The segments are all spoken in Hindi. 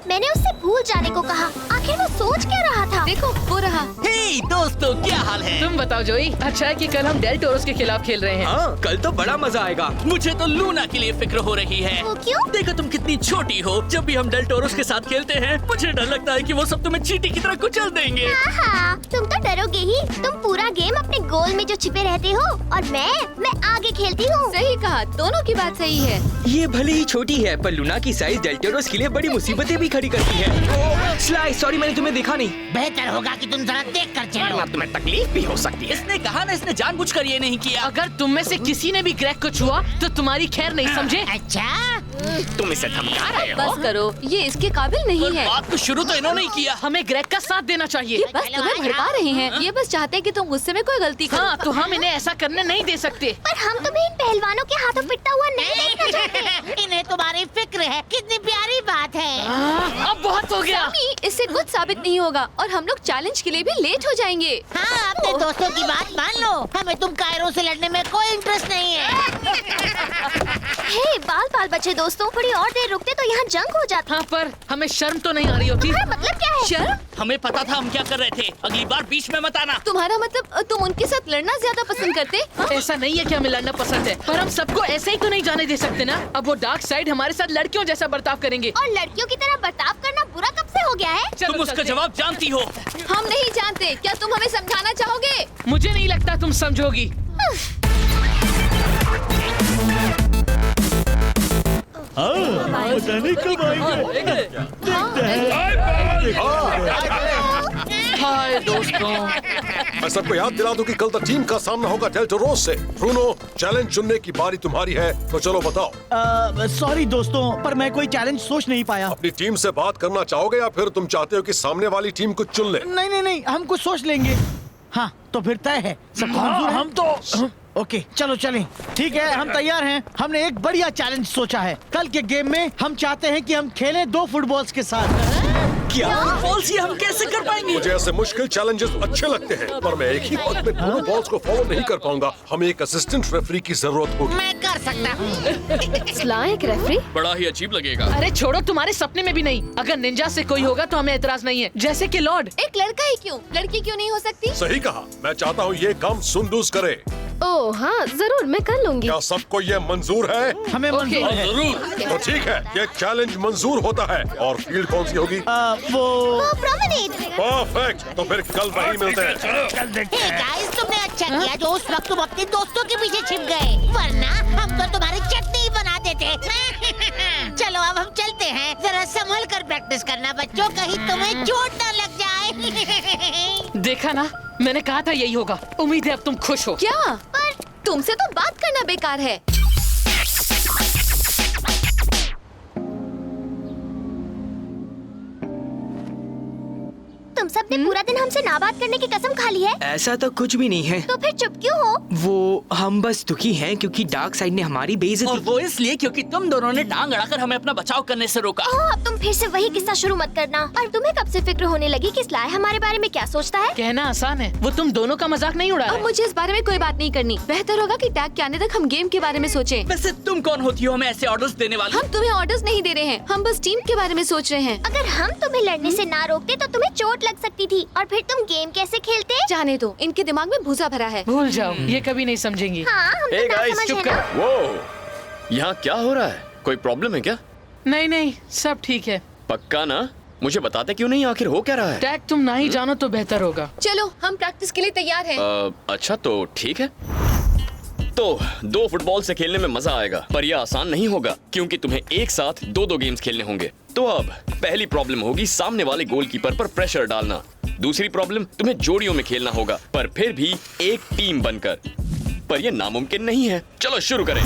मैंने उससे भूल जाने को कहा। आखिर वो सोच क्या रहा था? देखो वो रहा। हे दोस्तों, क्या हाल है? तुम बताओ जोई, अच्छा है कि कल हम डेल टोरोस के खिलाफ खेल रहे हैं। हाँ, कल तो बड़ा मजा आएगा। मुझे तो लूना के लिए फिक्र हो रही है। वो क्यों? देखो तुम कितनी छोटी हो। जब भी हम डेल टोरोस के साथ खेलते हैं मुझे डर लगता है कि वो सब तुम्हें चींटी की तरह कुचल देंगे। हाँ, तुम तो डरोगे ही। तुम पूरा गेम अपने गोल में जो छिपे रहते हो और मैं आगे खेलती हूँ। सही कहा, दोनों की बात सही है। ये भले ही छोटी है पर लूना की साइज डेल टोरोस के लिए बड़ी मुसीबतें भी खड़ी करती है। स्लाई, सॉरी मैंने तुम्हें देखा नहीं। बेहतर होगा कि तुम जरा देख कर चलो। तुम्हें तकलीफ भी हो सकती है। इसने कहा ना, इसने जानबूझकर ये नहीं किया। अगर तुम में से किसी ने भी ग्रेग को छुआ तो तुम्हारी खैर नहीं, समझे? अच्छा, तुम इसे धमका रहे हो? बस करो, ये इसके काबिल नहीं पर है। बात तो शुरू तो इन्होंने ही किया। हमें ग्रेग का साथ देना चाहिए। ये बस तुम्हें भड़का रहे हैं। ये बस चाहते हैं कि तुम गुस्से में कोई गलती करो। हाँ, तो हम इन्हें ऐसा करने नहीं दे सकते। पर हम तुम्हें इन पहलवानों के हाथों पिटता हुआ नहीं देखना चाहते। इन्हें तुम्हारी फिक्र है। कितनी प्यारी बात है। अब बहुत हो गया। सामी, इससे कुछ साबित नहीं होगा और हम लोग चैलेंज के लिए भी लेट हो जाएंगे। हाँ, अपने दोस्तों की बात मान लो। हमें तुम कायरों से लड़ने में कोई इंटरेस्ट नहीं है। हे बाल बच्चे दोस्तों, थोड़ी और देर रुकते तो यहाँ जंग हो जाता। हाँ, पर हमें शर्म तो नहीं आ रही होती? तुम्हारा मतलब क्या है? शर्म? हमें पता था हम क्या कर रहे थे। अगली बार बीच में मत आना। तुम्हारा मतलब तुम उनके साथ लड़ना ज्यादा पसंद करते? हाँ? ऐसा नहीं है कि हमें लड़ना पसंद है, पर हम सबको ऐसे ही तो नहीं जाने दे सकते ना। अब वो डार्क साइड हमारे साथ लड़कियों जैसा बर्ताव करेंगे। और लड़कियों की तरह बर्ताव करना बुरा कब से हो गया है? चलो तुम उसका चलते। जवाब जानती हो। हम नहीं जानते। क्या तुम हमें समझाना चाहोगे? मुझे नहीं लगता तुम समझोगी। हाय दोस्तों, मैं सबको याद दिला दूं कि कल तक टीम का सामना होगा डेल टोरोस से। ब्रूनो, चैलेंज चुनने की बारी तुम्हारी है, तो चलो बताओ। सॉरी दोस्तों, पर मैं कोई चैलेंज सोच नहीं पाया। अपनी टीम से बात करना चाहोगे या फिर तुम चाहते हो कि सामने वाली टीम कुछ चुन ले? नहीं, हम कुछ सोच लेंगे। हाँ, तो फिर तय है। सबको मंजूर है? हम तो ओके, चलो चलें। ठीक है, हम तैयार हैं। हमने एक बढ़िया चैलेंज सोचा है। कल के गेम में हम चाहते हैं कि हम खेलें 2 फुटबॉल्स के साथ। क्या फुटबॉल्स ये हम कैसे कर पाएंगे? मुझे ऐसे मुश्किल चैलेंजेस अच्छे लगते हैं, पर मैं एक ही वक्त में दोनों बॉल्स को फॉलो नहीं कर पाऊंगा। हमें एक असिस्टेंट रेफरी की जरूरत होगी। मैं कर सकता हूँ। स्लाई एक रेफरी? बड़ा ही अजीब लगेगा। अरे छोड़ो, तुम्हारे सपने में भी नहीं। अगर निंजा से कोई होगा तो हमें एतराज नहीं है, जैसे कि लॉर्ड। एक लड़का ही क्यों? लड़की क्यों नहीं हो सकती? सही कहा। मैं चाहता हूँ ये काम सुंदूस करे। ओह हाँ, जरूर मैं कर लूंगी। क्या सबको ये मंजूर है? हमें मंजूर है। जरूर। तो ठीक है, ये चैलेंज मंजूर होता है। और फील्ड कौन सी होगी? वो प्रोमेनेड। परफेक्ट। तो फिर कल वहीं मिलते हैं। हे गाइस, तुमने अच्छा किया जो उस वक्त तुम अपने दोस्तों के पीछे छिप गए, वरना हम तो तुम्हारी चटनी ही बना देते। चलो अब हम चलते हैं। जरा संभल कर प्रैक्टिस करना बच्चों, कहीं तुम्हें चोट न लग जाए। देखा ना, मैंने कहा था यही होगा। उम्मीद है अब तुम खुश हो। क्या? पर तुमसे तो बात करना बेकार है। तुम सबने पूरा दिन हमसे ना बात करने की कसम खा ली है। ऐसा तो कुछ भी नहीं है। तो फिर चुप क्यों हो? वो हम बस दुखी हैं क्योंकि डार्क साइड ने हमारी और बेइज्जती वो इसलिए क्योंकि तुम दोनों ने टांग अड़ाकर हमें अपना बचाव करने से रोका। ओह, अब तुम फिर से वही किस्सा शुरू मत करना। और तुम्हें कब से फिक्र होने लगी कि स्लाई हमारे बारे में क्या सोचता है? कहना आसान है, वो तुम दोनों का मजाक नहीं उड़ा अब रहा है। मुझे इस बारे में कोई बात नहीं करनी। बेहतर होगा कि टैग के आने तक हम गेम के बारे में सोचें। वैसे तुम कौन होती हो हमें ऐसे ऑर्डर्स देने वाली? हम तुम्हें ऑर्डर्स नहीं दे रहे हैं, हम बस टीम के बारे में सोच रहे हैं। अगर हम तुम्हें लड़ने से ना रोकते तो तुम्हें चोट लग सकती थी, और फिर तुम गेम कैसे खेलते? जाने दो, इनके दिमाग में भूसा भरा है। भूल जाओ, ये कभी नहीं समझेंगी। हाँ, हम तो ना समझ चुप है ना। कर। वो यहाँ क्या हो रहा है? कोई प्रॉब्लम है क्या? नहीं, सब ठीक है। पक्का ना? मुझे बताते क्यों नहीं, आखिर हो क्या रहा है? टैग तुम ना ही जानो तो बेहतर होगा। चलो, हम प्रैक्टिस के लिए तैयार हैं। अच्छा तो ठीक है। तो 2 फुटबॉल से खेलने में मजा आएगा, पर यह आसान नहीं होगा क्योंकि तुम्हें एक साथ 2 गेम्स खेलने होंगे। तो अब पहली प्रॉब्लम होगी सामने वाले गोलकीपर पर प्रेशर डालना। दूसरी प्रॉब्लम, तुम्हें जोड़ियों में खेलना होगा, पर फिर भी एक टीम बनकर। पर यह नामुमकिन नहीं है। चलो शुरू करें।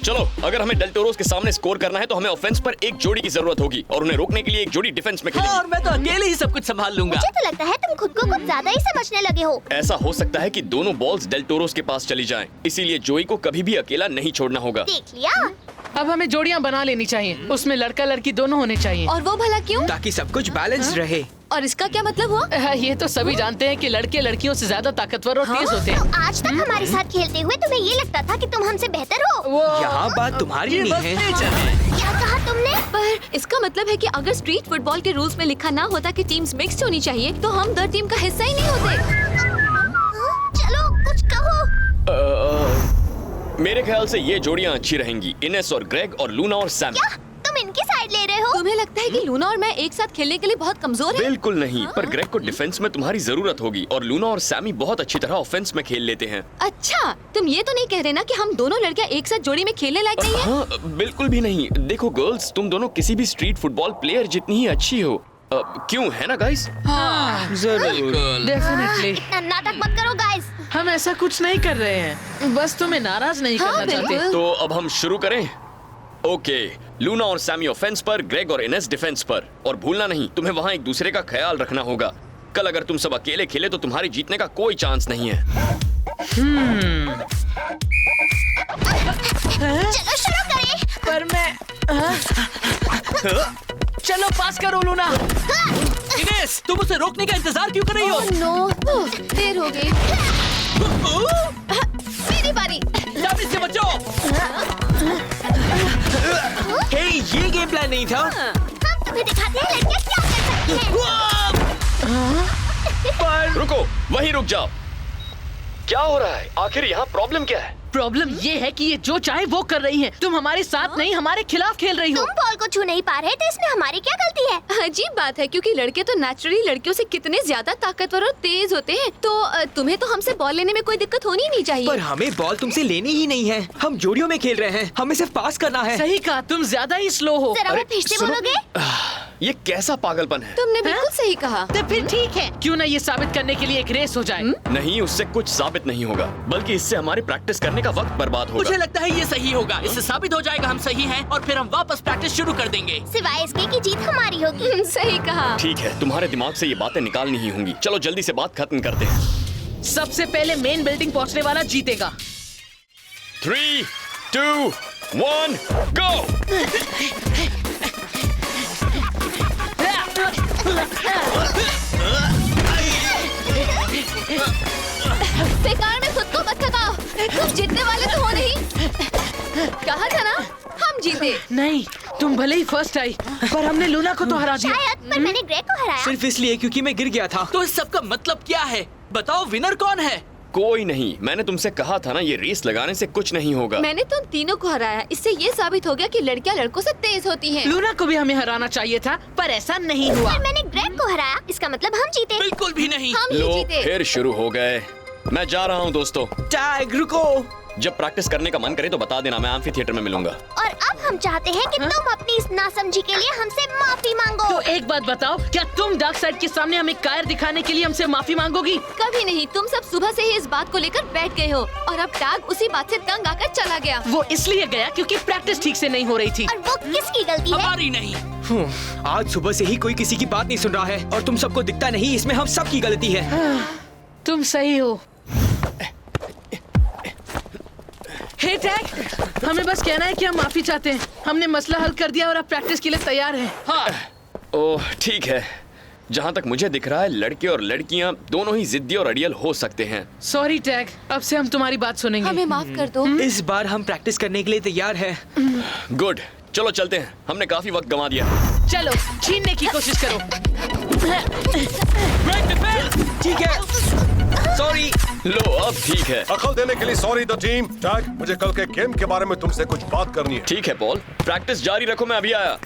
चलो, अगर हमें डेल टोरोस के सामने स्कोर करना है तो हमें ऑफेंस पर एक जोड़ी की जरूरत होगी और उन्हें रोकने के लिए एक जोड़ी डिफेंस में खेलेगी। और मैं तो अकेले ही सब कुछ संभाल लूंगा। मुझे तो लगता है तुम खुद को कुछ ज्यादा ही समझने लगे हो। ऐसा हो सकता है कि दोनों बॉल्स डेल टोरोस के पास चली जाएं, इसीलिए जोई को कभी भी अकेला नहीं छोड़ना होगा। देख लिया? अब हमें जोड़ियां बना लेनी चाहिए, उसमें लड़का लड़की दोनों होने चाहिए। और वो भला क्यों? ताकि सब कुछ बैलेंस रहे। और इसका क्या मतलब हुआ? ये तो सभी जानते हैं कि लड़के लड़कियों से ज्यादा ताकतवर और तेज होते तो हैं। आज तक हमारे साथ खेलते हुए तुम्हें ये लगता था कि तुम हमसे बेहतर हो। वो यहाँ बात तुम्हारी नहीं है। क्या कहा तुमने? पर इसका मतलब है कि अगर स्ट्रीट फुटबॉल के रूल्स में लिखा ना होता कि टीम्स मिक्स्ड होनी चाहिए तो हम दर टीम का हिस्सा ही नहीं होते। चलो कुछ कहो। मेरे ख्याल से ये जोड़ियां अच्छी रहेंगी, इनेस और ग्रेग और लूना और सैमी। क्या तुम इनकी साइड ले रहे हो? तुम्हें लगता है कि लूना और मैं एक साथ खेलने के लिए बहुत कमजोर हैं? बिल्कुल नहीं, पर ग्रेग को डिफेंस में तुम्हारी जरूरत होगी और लूना और सैमी बहुत अच्छी तरह ऑफेंस में खेल लेते हैं। अच्छा, तुम ये तो नहीं कह रहे ना कि हम दोनों लड़कियां एक साथ जोड़ी में खेलने लायक नहीं हैं? हाँ, बिल्कुल भी नहीं। देखो गर्ल्स, तुम दोनों किसी भी स्ट्रीट फुटबॉल प्लेयर जितनी ही अच्छी हो। क्यों, है ना गाइस? जरूर। डेफिनेटली। इतना नाटक मत करो गाइस। हम ऐसा कुछ नहीं कर रहे हैं, बस तुम्हें नाराज नहीं हाँ, करना चाहते। बिल्कुल। तो अब हम शुरू करें? ओके, लूना और सैमी ऑफेंस पर, ग्रेग और इनेस डिफेंस पर। और भूलना नहीं, तुम्हें वहाँ एक दूसरे का ख्याल रखना होगा। कल अगर तुम सब अकेले खेले तो तुम्हारी जीतने का कोई चांस नहीं है। चलो शुरू करें। पर मैं चलो पास करो लूना। इनेस, तुम उसे रोकने का इंतजार क्यों कर रही हो? नो, देर हो गई। मेरी बारी। जल्दी से बचो। हे, ये गेम प्लान नहीं था। हम तुम्हें दिखाते हैं लड़कियां क्या कर सकती हैं। रुको, वहीं रुक जाओ। क्या हो रहा है? आखिर यहाँ प्रॉब्लम क्या है? प्रॉब्लम ये है कि ये जो चाहे वो कर रही हैं। तुम हमारे साथ नहीं, हमारे खिलाफ खेल रही हो। तुम बॉल को छू नहीं पा रहे तो इसमें हमारी क्या गलती है? अजीब बात है क्योंकि लड़के तो नेचुरली लड़कियों से कितने ज्यादा ताकतवर और तेज होते हैं। तो तुम्हें तो हमसे बॉल लेने में कोई दिक्कत होनी नहीं चाहिए। पर हमें बॉल तुमसे लेनी ही नहीं है। हम जोड़ियों में खेल रहे हैं, हमें सिर्फ पास करना है। सही कहा, तुम ज्यादा ही स्लो हो। जरा वो फिर से सुनो। बोलोगे? ये कैसा पागलपन है? तुमने बिल्कुल सही कहा। तो फिर ठीक है, क्यों ना ये साबित करने के लिए एक रेस हो जाए। नहीं, उससे कुछ साबित नहीं होगा, बल्कि इससे हमारी प्रैक्टिस करने का वक्त बर्बाद होगा। मुझे लगता है ये सही होगा। इससे साबित हो जाएगा हम सही हैं और फिर हम वापस प्रैक्टिस शुरू कर देंगे। सिवाय इसके कि जीत हमारी होगी। सही कहा। ठीक है, तुम्हारे दिमाग से ये बातें निकालनी ही होंगी। चलो जल्दी से बात खत्म करते हैं। सबसे पहले मेन बिल्डिंग पहुंचने वाला जीतेगा। 3, 2, 1, गो! बेकार में खुद को मत थकाओ। तुम जीतने वाले तो हो नहीं। कहा था ना, हम जीते। नहीं, तुम भले ही फर्स्ट आई, पर हमने लूना को तो हरा दिया। शायद, पर मैंने ग्रेग को हराया। सिर्फ इसलिए क्योंकि मैं गिर गया था। तो इस सब का मतलब क्या है? बताओ, विनर कौन है? कोई नहीं, मैंने तुमसे कहा था ना, ये रेस लगाने से कुछ नहीं होगा। मैंने तुम तीनों को हराया। इससे ये साबित हो गया कि लड़कियां लड़कों से तेज होती हैं। लूना को भी हमें हराना चाहिए था, पर ऐसा नहीं हुआ। पर मैंने ग्रेग को हराया, इसका मतलब हम जीते। बिल्कुल भी नहीं। हम ही लो, जीते। फिर शुरू हो गए। मैं जा रहा हूँ दोस्तों। टैग, रुको। जब प्रैक्टिस करने का मन करे तो बता देना, मैं एम्फी थिएटर में मिलूंगा। और अब हम चाहते हैं कि तुम अपनी इस नासमझी के लिए हमसे माफी मांगो। तो एक बात बताओ, क्या तुम डार्क साइड के सामने हमें कायर दिखाने के लिए हमसे माफी मांगोगी? कभी नहीं। तुम सब सुबह से ही इस बात को लेकर बैठ गए हो और अब टैग उसी बात से तंग आकर चला गया। वो इसलिए गया क्योंकि प्रैक्टिस ठीक से नहीं हो रही थी। और वो किसकी गलती है? हमारी नहीं। आज सुबह से ही कोई किसी की बात नहीं सुन रहा है और तुम सबको दिखता नहीं, इसमें हम सब की गलती है। तुम सही हो। हे टैग, हमें बस कहना है कि हम माफी चाहते हैं। हमने मसला हल कर दिया और अब प्रैक्टिस के लिए तैयार हैं। हाँ, ओह ठीक है। जहाँ तक मुझे दिख रहा है, लड़के और लड़कियाँ दोनों ही जिद्दी और अड़ियल हो सकते हैं। सॉरी टैग, अब से हम तुम्हारी बात सुनेंगे। हमें माफ कर दो। इस बार हम प्रैक्टिस करने के लिए तैयार हैं। गुड, चलो चलते हैं। हमने काफी वक्त गंवा दिया। चलो छीनने की कोशिश करो। ठीक है, सॉरी। लो, अब ठीक है। दखल देने के लिए सॉरी द टीम। टैग, मुझे कल के गेम के बारे में तुमसे कुछ बात करनी है। ठीक है पॉल, प्रैक्टिस जारी रखो, मैं अभी आया।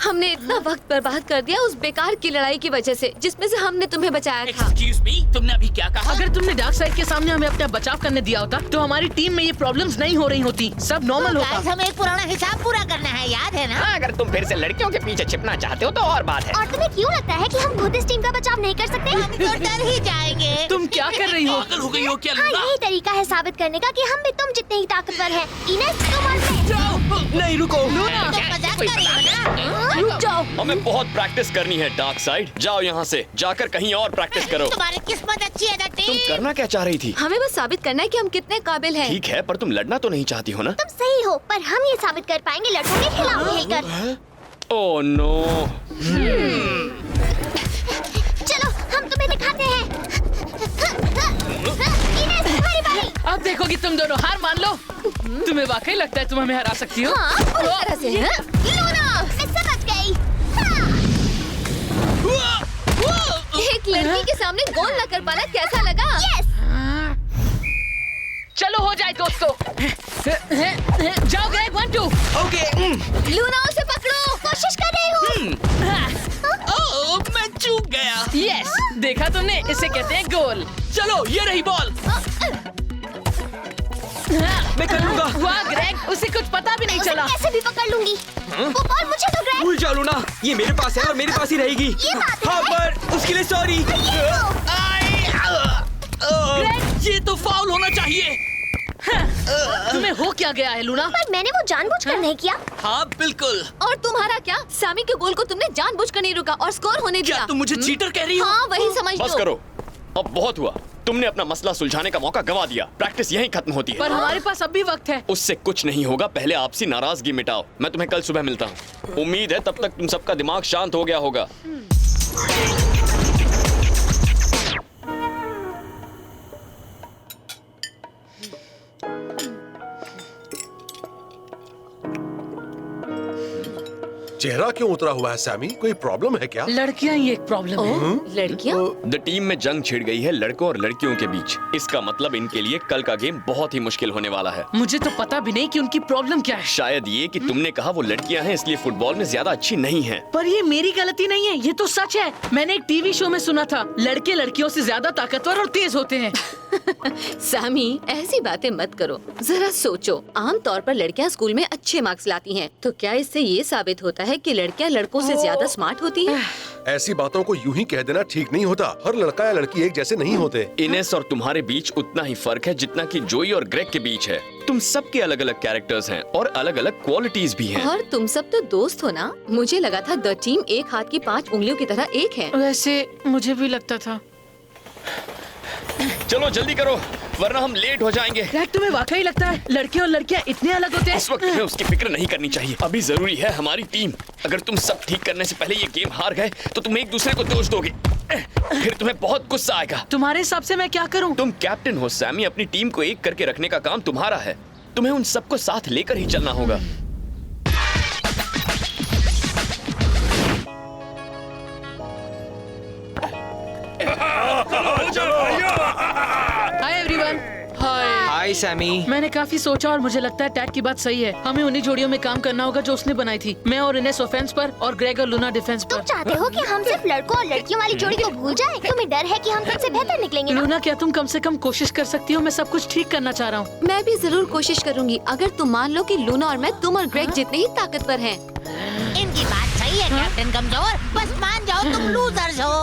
हमने इतना वक्त बर्बाद कर दिया उस बेकार की लड़ाई की वजह से, जिसमें से हमने तुम्हें बचाया था। एक्सक्यूज मी, तुमने अभी क्या कहा? अगर तुमने डार्क साइड के सामने हमें अपना बचाव करने दिया होता तो हमारी टीम में ये प्रॉब्लम्स नहीं हो रही होती, सब नॉर्मल होता। गाइस, हमें एक पुराना हिसाब पूरा करना है, याद है ना? अगर तुम फिर से लड़कियों के पीछे छिपना चाहते हो तो और बात है। और तुम्हें क्यों लगता है कि हम खुद इस टीम का बचाव नहीं कर सकते? हम तो डर ही जाएंगे। तुम क्या कर रही हो? पागल हो गई हो क्या हाँ, लूना? यही तरीका है साबित करने का कि हम भी तुम जितने ही ताकतवर हैं। इनेस, तुम और मैं। नहीं, रुको। तुम मजाक कर रही हो ना? रुक जाओ। हमें बहुत प्रैक्टिस करनी है डार्क साइड। जाओ यहाँ से, जाकर कहीं और प्रैक्टिस करो। तुम्हारी किस्मत अच्छी है द तुम टीम। करना क्या चाह रही थी? हमें बस साबित करना है कि हम कितने काबिल हैं। ठीक है, पर तुम लड़ना तो नहीं चाहती हो ना? तुम सही हो, पर हम ये साबित कर पाएंगे लड़कों के खिलाफ खेलकर। Oh no. दिखाते हैं। इनेस, तुम्हारी बारी। अब देखोगी तुम दोनों, हार मान लो। तुम्हें वाकई लगता है तुम हमें हरा सकती हो? हाँ, पूरी तरह से। हाँ? लूना, मैं समझ गई। एक लड़की के सामने गोल न कर पाना कैसा लगा? यस। चलो हो जाए दोस्तों। जाओ ग्रेग, 1 2। ओके। लूना, उसे पकड़ो। कोशिश कर रही हूँ। ओह, मैं चूक गया। यस, देखा तुमने, इसे कहते हैं गोल। चलो, ये रही बॉल। मैं कर लूंगा। वाह ग्रेग, उसे कुछ पता भी नहीं उसे चला। कैसे भी पकड़ लूंगी। वो बॉल मुझे तो ग्रेग। भूल जाओ लूना, ये मेरे पास है और मेरे पास ही रहेगी। ये बात है। हाँ, पर उसके लिए सॉरी। ये तो फाउल होना चाहिए। तुम्हें हो क्या गया है लूना? पर मैंने वो जानबूझकर नहीं किया। हाँ, बिल्कुल। और तुम्हारा क्या? सामी के गोल को तुमने जानबूझकर नहीं रुका और स्कोर होने दिया। क्या तुम मुझे चीटर कह रही हो? हाँ, वही समझ बस लो। करो, अब बहुत हुआ। तुमने अपना मसला सुलझाने का मौका गवा दिया। प्रैक्टिस यहीं खत्म होती है। पर हमारे पास अब भी वक्त है। उससे कुछ नहीं होगा, पहले आपसी नाराजगी मिटाओ। मैं तुम्हें कल सुबह मिलता हूँ। उम्मीद है तब तक तुम सबका दिमाग शांत हो गया होगा। चेहरा क्यों उतरा हुआ है सैमी? कोई प्रॉब्लम है क्या? लड़कियां ही एक प्रॉब्लम है। लड़कियाँ? द टीम में जंग छिड़ गई है लड़कों और लड़कियों के बीच। इसका मतलब इनके लिए कल का गेम बहुत ही मुश्किल होने वाला है। मुझे तो पता भी नहीं कि उनकी प्रॉब्लम क्या है। शायद ये कि तुमने कहा वो लड़कियां हैं इसलिए फुटबॉल में ज्यादा अच्छी नहीं हैं। पर ये मेरी गलती नहीं है, ये तो सच है। मैंने एक टीवी शो में सुना था, लड़के लड़कियों से ज्यादा ताकतवर और तेज होते हैं। सामी, ऐसी बातें मत करो। जरा सोचो, आम तौर पर लड़कियां स्कूल में अच्छे मार्क्स लाती हैं, तो क्या इससे ये साबित होता है कि लड़कियां लड़कों से ज्यादा स्मार्ट होती हैं? ऐसी बातों को यूं ही कह देना ठीक नहीं होता। हर लड़का या लड़की एक जैसे नहीं होते। इनेस और तुम्हारे बीच उतना ही फर्क है जितना कि जोई और ग्रेग के बीच है। तुम सबके अलग अलग कैरेक्टर्स हैं और अलग अलग क्वालिटीज भी हैं। और तुम सब तो दोस्त हो ना? मुझे लगा था द टीम एक हाथ की 5 उंगलियों की तरह एक है। वैसे मुझे भी लगता था। चलो जल्दी करो, वरना हम लेट हो जाएंगे। ग्रेग, तुम्हें वाकई लगता है लड़के और लड़कियां इतने अलग होते हैं? इस वक्त हमें उसकी फिक्र नहीं करनी चाहिए। अभी जरूरी है हमारी टीम। अगर तुम सब ठीक करने से पहले ये गेम हार गए तो तुम एक दूसरे को दोष दोगे, फिर तुम्हें बहुत गुस्सा आएगा। तुम्हारे हिसाब से मैं क्या करूं? तुम कैप्टन हो सैमी, अपनी टीम को एक करके रखने का काम तुम्हारा है। तुम्हें उन सबको साथ लेकर ही चलना होगा। Hi everyone. Hi. Hi Sammy. मैंने काफी सोचा और मुझे लगता है टैग की बात सही है। हमें उन्हीं जोड़ियों में काम करना होगा जो उसने बनाई थी। मैं और इनेस ऑफेंस पर और ग्रेग और लूना डिफेंस तुम पर। चाहते हो कि हम सिर्फ लड़कों और लड़कियों वाली जोड़ी को भूल जाएं? तुम्हें डर है कि हम तुमसे बेहतर निकलेंगे ना? लूना, क्या तुम कम से कम कोशिश कर सकती हो? मैं सब कुछ ठीक करना चाह रहा हूँ। मैं भी जरूर कोशिश करूंगी, अगर तुम मान लो कि लूना और मैं तुम और ग्रेग जितने ही ताकतवर हैं। इनकी बात सही है कैप्टन कमजोर, बस मान जाओ तुम लूजर्स हो।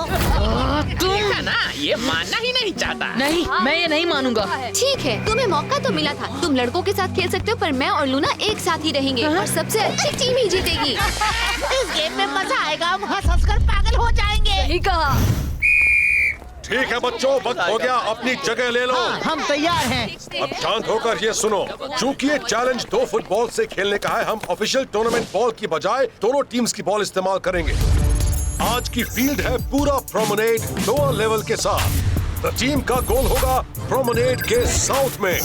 देखा ना, ये मानना ही नहीं चाहता। नहीं, मैं ये नहीं मानूंगा। ठीक है, तुम्हें मौका तो मिला था। तुम लड़कों के साथ खेल सकते हो, पर मैं और लूना एक साथ ही रहेंगे और सबसे अच्छी टीम ही जीतेगी। इस गेम में मजा आएगा, हम हंस कर पागल हो जाएंगे। सही कहा। ठीक है बच्चों, वक्त हो गया, अपनी जगह ले लो। हम तैयार हैं। अब शांत होकर ये सुनो, चूंकि ये चैलेंज 2 फुटबॉल से खेलने का है, हम ऑफिशियल टूर्नामेंट बॉल की बजाय दोनों टीम्स की बॉल इस्तेमाल करेंगे। आज की फील्ड है पूरा प्रोमेनेड लोअर लेवल के साथ। द टीम का गोल होगा प्रोमेनेड के साउथ में,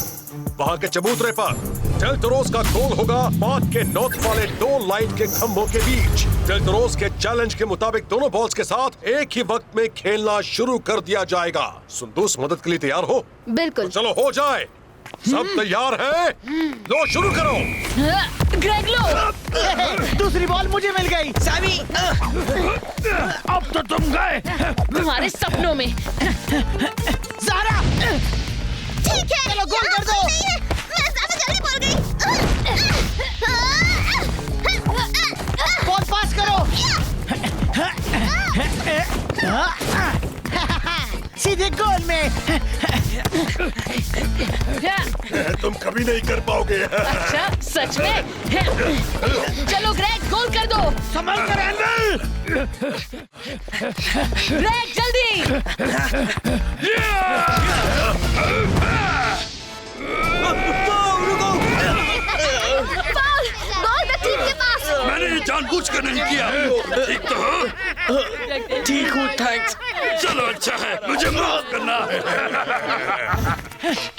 वहाँ के चबूतरे पर। डेल टोरोस का गोल होगा पार्क के नॉर्थ वाले 2 लाइट के खंभों के बीच। डेल टोरोस के चैलेंज के मुताबिक दोनों बॉल्स के साथ एक ही वक्त में खेलना शुरू कर दिया जाएगा। सुंदूस, मदद के लिए तैयार हो? बिल्कुल। तो चलो हो जाए। सब तैयार हैं? लो शुरू करो। ग्रेग, लो। दूसरी बॉल मुझे मिल गई। सैमी। अब तो तुम गए। तुम्हारे सपनों में। ज़ारा, ठीक है, चलो गोल कर दो। नहीं है, मैं ज्यादा जल्दी बोल गई। बॉल पास करो। सीधे गोल में। तुम कभी नहीं कर पाओगे। अच्छा, सच में? चलो ग्रेग, गोल कर दो। संभल कर हैंडल। ग्रेग, जल्दी। बॉल द टीम के पास। मैंने जानबूझकर नहीं किया। ठीक तो हो? ठीक हूँ, थैंक्स। चलो अच्छा है, मुझे माफ करना।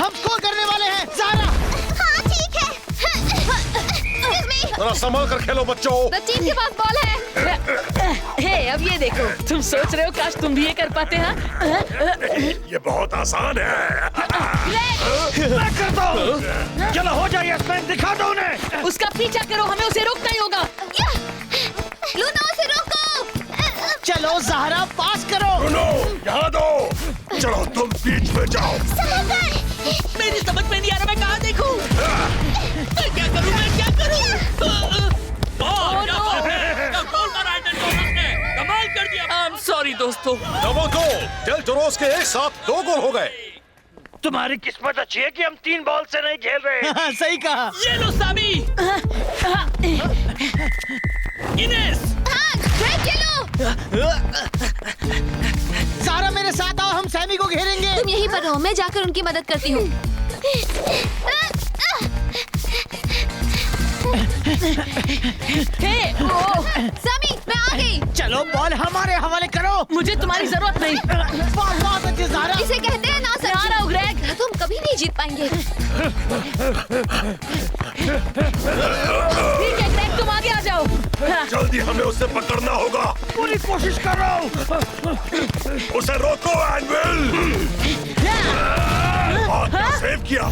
हम स्कोर करने वाले हैं ज़ारा। हाँ ठीक है। Excuse me। जरा संभल कर खेलो बच्चों। टीम के पास बॉल है। हे, अब ये देखो, तुम सोच रहे हो काश तुम भी ये कर पाते हैं? ये बहुत आसान है। मैं करता हूँ। चलो हो जाए यशमैन, दिखा दो उन्हें। उसका पीछा करो, हमें उसे रोकना ही होगा। लूना उसे रोको। चलो ज़ारा, पास करो। सुनो, यहाँ दो। चलो तुम बीच में जाओ। मेरी समझ में नहीं आ रहा, मैं कहाँ देखूं? मैं क्या करूं? कमाल कर दिया। I'm sorry दोस्तों। डबल गोल। डेल टोरोस के एक साथ 2 गोल हो गए। तुम्हारी किस्मत अच्छी है कि हम 3 बॉल से नहीं खेल रहे। सही कहा। ये लो सामी। इनेस। ज़ारा मेरे साथ आओ, हम सैमी को घेरेंगे। तुम यहीं पर रहो, मैं जाकर उनकी मदद करती हूँ। सामी, मैं आ गई। चलो बॉल हमारे हवाले करो। मुझे तुम्हारी जरूरत नहीं। बहुत अच्छे ज़ारा। इसे कहते हैं ना सहारा ग्रेग। तुम कभी नहीं जीत पाएंगे। ठीक है ग्रेग, तुम आगे आ जाओ। जल्दी हमें उसे पकड़ना होगा। पूरी कोशिश करो। उसे रोको एनविल। क्या सेव किया।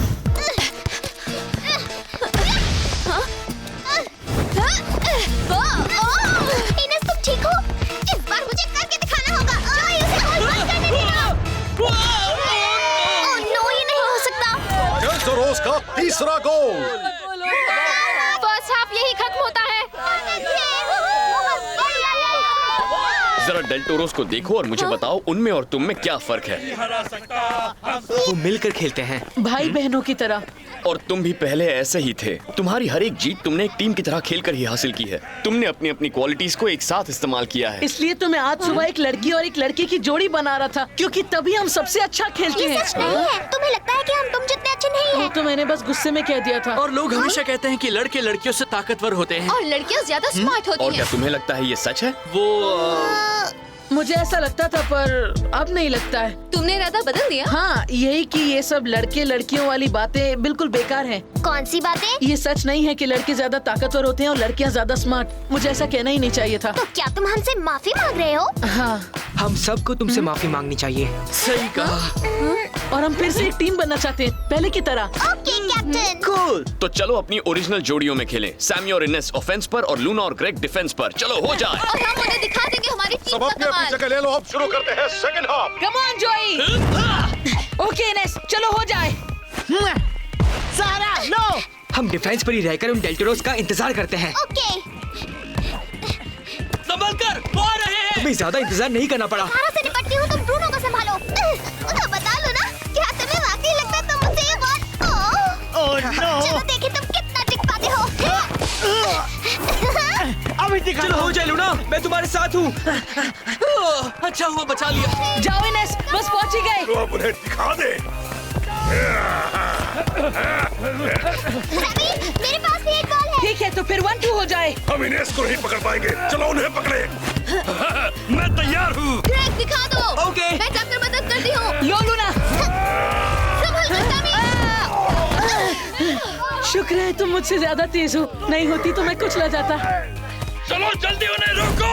इनेस तुम ठीक हो? इस बार मुझे करके दिखाना होगा। उसे बॉल पास करने देना। ओह नो, ये नहीं हो सकता। डेल टोरोस का तीसरा गोल। फर्स्ट हाफ यही खत्म होता है। जरा डेल टोरोस को देखो और मुझे बताओ उनमें और तुम में क्या फर्क है। वो मिलकर खेलते हैं। भाई बहनों की तरह। और तुम भी पहले ऐसे ही थे। तुम्हारी हर एक जीत तुमने एक टीम की तरह खेलकर ही हासिल की है। तुमने अपनी अपनी क्वालिटीज को एक साथ इस्तेमाल किया है। इसलिए तो मैं आज सुबह एक लड़की और एक लड़के की जोड़ी बना रहा था, क्योंकि तभी हम सबसे अच्छा खेलते ये हैं। सच नहीं है। तुम्हें लगता है कि हम तुम जितने अच्छे नहीं हैं। तो मैंने बस गुस्से में कह दिया था। और लोग हमेशा कहते हैं कि लड़के लड़कियों से ताकतवर होते हैं। और लड़कियाँ ज्यादा स्मार्ट होती और क्या हैं। तुम्हें लगता है ये सच है? वो मुझे ऐसा लगता था, पर अब नहीं लगता है। तुमने इरादा बदल दिया? हाँ, यही कि ये सब लड़के लड़कियों वाली बातें बिल्कुल बेकार हैं। कौन सी बातें? ये सच नहीं है कि लड़के ज्यादा ताकतवर होते हैं और लड़कियाँ ज्यादा स्मार्ट। मुझे ऐसा कहना ही नहीं चाहिए था। तो क्या तुम हमसे माफी मांग रहे हो? हाँ, हम सबको तुमसे माफी मांगनी चाहिए। सही कहा। और हम फिर से एक टीम बनना चाहते हैं, पहले की तरह। Okay captain. कूल। तो चलो अपनी ओरिजिनल जोड़ियों में खेलें। सैमी और इनेस ऑफेंस पर और लूना और ग्रेग डिफेंस पर। चलो हो जाए। और हम उन्हें दिखा देंगे हमारी टीम सब का अपनी अपनी कमाल। जगह ले लो। अब शुरू करते हैं second half. Come on जॉई। Okay Innes, चलो हो जाए। ज़ारा लो। हम डिफेंस पर ही रहकर उन डेल टोरोस का इंतजार करते हैं। ओके। संभल कर, वो आ रहे हैं। तुम्हें ज्यादा इंतजार नहीं करना पड़ा। ज़ारा से निपटती हूँ, तुम ब्रूनो को संभालो। तो बता लो ना, क्या तुम्हें वाकई लगता है तुम मुझसे ये बात? ओह चलो नो। देखें तुम कितना टिक पाते हो। अभी दिखा चलो हो जाए लूना, मैं तुम्हारे साथ हूँ। अच्छा हुआ बचा लिया। जाओ इनेस, बस पहुंच ही गए। तो अब उन्हें दिखा दे। सैमी, मेरे पास भी एक बॉल है। ठीक है, तो फिर 1-2 हो जाए। हम इनेस को नहीं पकड़ पाएंगे। चलो उन्हें पकड़े। मैं तैयार हूँ। ग्रेग दिखा दो। ओके। मैं जाकर मदद करती हूँ। लो लूना। संभल कर सैमी। शुक्र है तुम मुझसे ज्यादा तेज हो, नहीं होती तो मैं कुचला जाता। चलो जल्दी उन्हें रोको।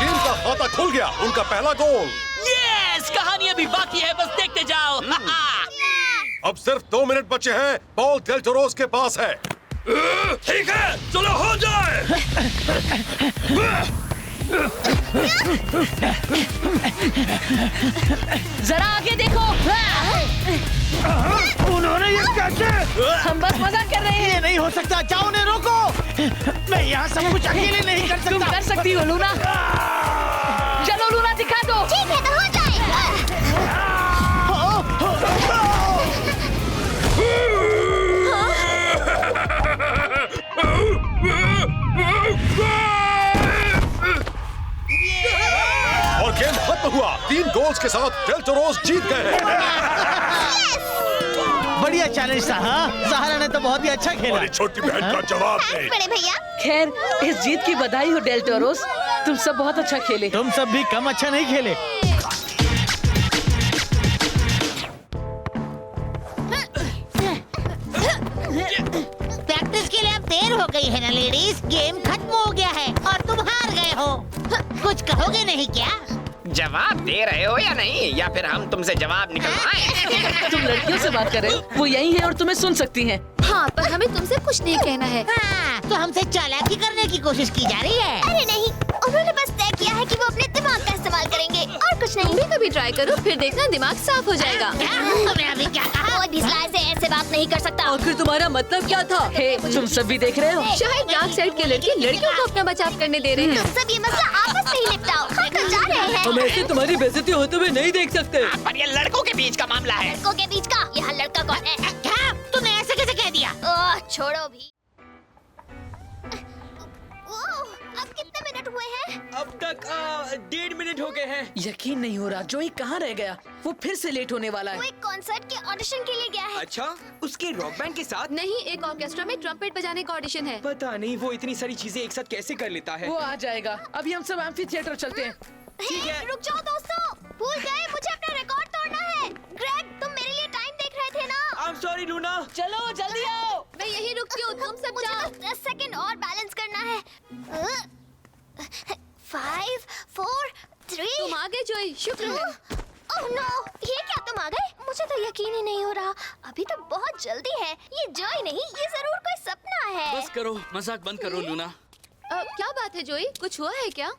टीम का खाता खुल गया। उनका पहला गोल। यस, कहानी अभी बाकी है, बस देखते जाओ। अब सिर्फ 2 मिनट बचे हैं। बॉल डेल टोरोस के पास है। ठीक है, चलो हो जाए। जरा आगे देखो। उन्होंने ये कैसे? हम बस मजाक कर रहे हैं। ये नहीं हो सकता। जाओ उन्हें रोको। मैं यहाँ सब कुछ अकेले नहीं कर तुम सकता। कर सकती हो लूना। चलो लूना, दिखा दो। ठीक है, तो हो जाए। और गेम खत्म हुआ। 3 के साथ डेल टोरोस जीत गए हैं। बढ़िया चैलेंज था। हाँ, ज़हरा ने तो बहुत ही अच्छा खेला। हमारी छोटी बहन का जवाब दे। बड़े भैया। खैर, इस जीत की बधाई हो डेल टोरोस। तुम सब बहुत अच्छा खेले। तुम सब भी कम अच्छा नहीं खेले। प्रैक्टिस के लिए अब देर हो गई है ना लेडीज। गेम खत्म हो गया है और तुम हार गए हो। कुछ कहोगे नहीं क्या? जवाब दे रहे हो या नहीं, या फिर हम तुमसे जवाब निकलवाएं? तुम लड़कियों से बात कर रहे हो, वो यही है और तुम्हें सुन सकती हैं। हाँ, पर हमें तुमसे कुछ नहीं कहना है। हाँ, तो हमसे चालाकी करने की कोशिश की जा रही है। अरे नहीं, उन्होंने बस तय किया है कि वो अपने दिमाग का इस्तेमाल करेंगे और कुछ तुम नहीं। भी कभी ट्राई करो, फिर देखना दिमाग साफ हो जाएगा। क्या? तुमने अभी क्या कहा? कोई भी स्लाइड से ऐसे बात नहीं कर सकता। आखिर तुम्हारा मतलब क्या था? हे, तुम सब भी देख रहे हो। शायद डार्क साइड के लड़के लड़कियों को अपना बचाव करने दे रहे हैं। तुम सब ये मसला आपस में ही निपटाओ। हम तो जा रहे हैं। हम ऐसे तुम्हारी बेइज्जती होते हुए नहीं देख सकते। पर ये लड़कों के बीच का मामला है। लड़कों के बीच का यहाँ लड़का कौन है? क्या? तूने ऐसे कैसे कह दिया? ओह, छोड़ो भी। ओह, अब कितने मिनट हुए हैं? अब तक 1.5 मिनट हो गए हैं। यकीन नहीं हो रहा, जोई कहाँ रह गया? वो फिर से लेट होने वाला वो है। एक कॉन्सर्ट के ऑडिशन के लिए गया है। अच्छा, उसके रॉक बैंड के साथ? नहीं, एक ऑर्केस्ट्रा में ट्रम्पेट बजाने का ऑडिशन है। पता नहीं वो इतनी सारी चीजें एक साथ कैसे कर लेता है। वो आ जाएगा। अभी हम सब एम्फी थिएटर चलते हैं। ठीक है। रुक जाओ दोस्तों, भूल गए मुझे अपना रिकॉर्ड तोड़ना है। ग्रेग, तुम मेरे लिए टाइम देख रहे थे ना? I'm sorry Luna. चलो जल्दी आओ। मैं यही रुकती हूँ, तुम सब मुझे जाओ। बस 10 सेकंड और बैलेंस करना है। 5, 4, 3। तुम आ गए जोई, शुक्र है। ओह नो, ये क्या तुम आ गए? मुझे तो यकीन ही नहीं हो रहा। अभी तो बहुत जल्दी है। ये जॉय नहीं, ये जरूर कोई सपना है। बस करो, मजाक बंद करो लूना। क्या बात है जोई, कुछ हुआ है क्या?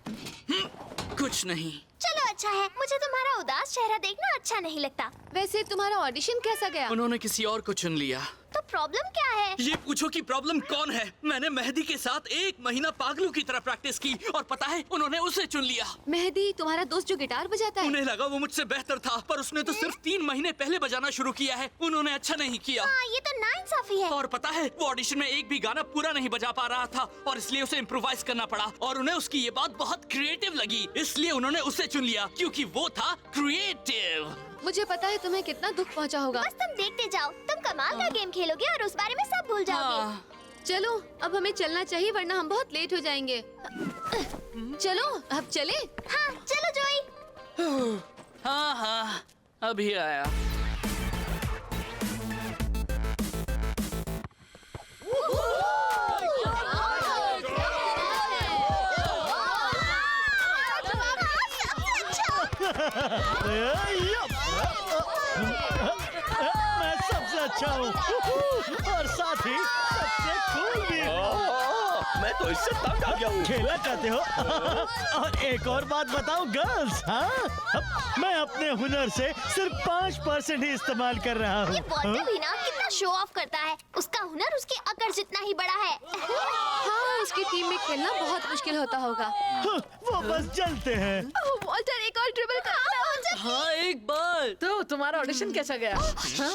कुछ नहीं। चलो अच्छा है, मुझे तुम्हारा उदास चेहरा देखना अच्छा नहीं लगता। वैसे तुम्हारा ऑडिशन कैसा गया? उन्होंने किसी और को चुन लिया। तो प्रॉब्लम क्या है? ये पूछो कि प्रॉब्लम कौन है। मैंने मेहदी के साथ 1 महीना पागलों की तरह प्रैक्टिस की और पता है उन्होंने उसे चुन लिया। मेहदी, तुम्हारा दोस्त जो गिटार बजाता है? उन्हें लगा वो मुझसे बेहतर था, पर उसने तो सिर्फ 3 महीने पहले बजाना शुरू किया है। उन्होंने अच्छा नहीं किया। हाँ, ये तो नाइंसाफी है। और पता है वो ऑडिशन में एक भी गाना पूरा नहीं बजा पा रहा था और इसलिए उसे इम्प्रोवाइज करना पड़ा। और उन्हें उसकी ये बात बहुत क्रिएटिव लगी, इसलिए उन्होंने उसे चुन लिया क्योंकि वो था क्रिएटिव। मुझे पता है तुम्हें कितना दुख पहुंचा होगा। बस तुम देखते जाओ, तुम कमाल का गेम खेलोगे और उस बारे में सब भूल जाओगे। चलो, अब हमें चलना चाहिए वरना हम बहुत लेट हो जाएंगे। चलो, अब चले। हाँ, चलो जॉय। हाँ हाँ, अभी आया। मैं सबसे अच्छा हूँ और साथ ही सबसे कूल भी। मैं तो इससे तंग आ गया हूँ। खेलना चाहते हो? और एक और बात बताऊं गर्ल्स, हाँ, मैं अपने हुनर से सिर्फ 5% ही इस्तेमाल कर रहा हूँ। ये वॉल्टर भी ना कितना शो ऑफ करता है। उसका हुनर उसकी अकड़ जितना ही बड़ा है। हाँ, उसकी टीम में खेलना बहुत मुश्किल होता होगा। वो बस जलते हैं। वॉल्टर, एक और ड्रिबल करना। हाँ, एक बार। तो तुम्हारा ऑडिशन कैसा गया? हाँ?